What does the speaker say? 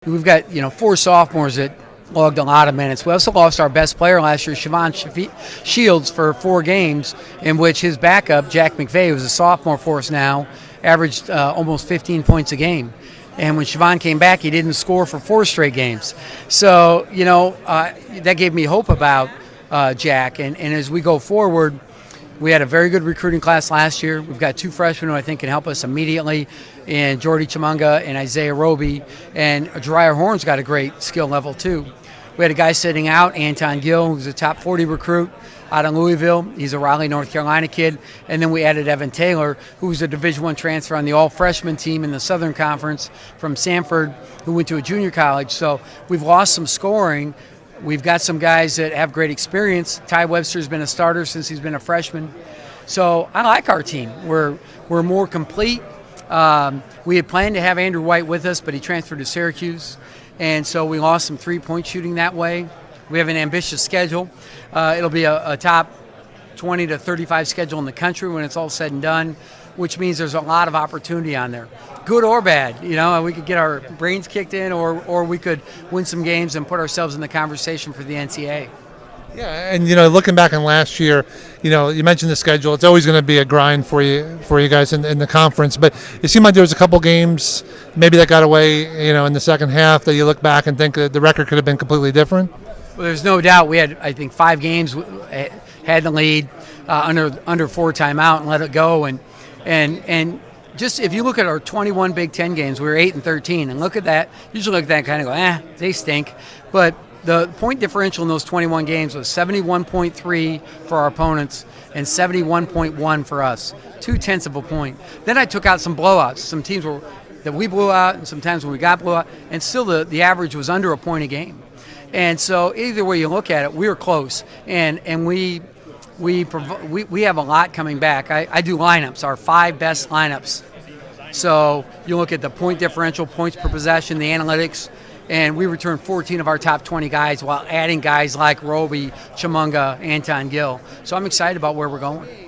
we've got, four sophomores that logged a lot of minutes. We also lost our best player last year, Siobhan Shields, for 4 games, in which his backup, Jack McVeigh, who's a sophomore for us now, averaged almost 15 points a game. And when Siobhan came back, he didn't score for 4 straight games. So, that gave me hope about Jack. And as we go forward, we had a very good recruiting class last year. We've got 2 freshmen who I think can help us immediately, and Jordy Chimunga and Isaiah Roby. And Jariah Horn's got a great skill level too. We had a guy sitting out, Anton Gill, who's a top 40 recruit out of Louisville. He's a Raleigh, North Carolina kid. And then we added Evan Taylor, who's a Division I transfer on the all-freshman team in the Southern Conference from Sanford, who went to a junior college. So we've lost some scoring. We've got some guys that have great experience. Ty Webster's been a starter since he's been a freshman. So I like our team. We're more complete. We had planned to have Andrew White with us, but he transferred to Syracuse. And so we lost some three-point shooting that way. We have an ambitious schedule. It'll be a top 20 to 35 schedule in the country when it's all said and done, which means there's a lot of opportunity on there, good or bad. We could get our brains kicked in, or we could win some games and put ourselves in the conversation for the NCAA. Yeah, and looking back on last year, you mentioned the schedule. It's always going to be a grind for you guys in the conference. But it seemed like there was a couple games maybe that got away, in the second half that you look back and think that the record could have been completely different. Well, there's no doubt we had, I think, 5 games had the lead under 4 timeout and let it go, and just if you look at our 21 Big Ten games, we were 8-13, and look at that. Usually look at that and kind of go, they stink, but the point differential in those 21 games was 71.3 for our opponents and 71.1 for us, 0.2 of a point. Then I took out some blowouts, some teams that we blew out, and sometimes when we got blew out, and still the average was under a point a game. And so either way you look at it, we were close, and we have a lot coming back. I do lineups, our 5 best lineups. So you look at the point differential, points per possession, the analytics, and we returned 14 of our top 20 guys while adding guys like Roby, Chimunga, Anton Gill. So I'm excited about where we're going.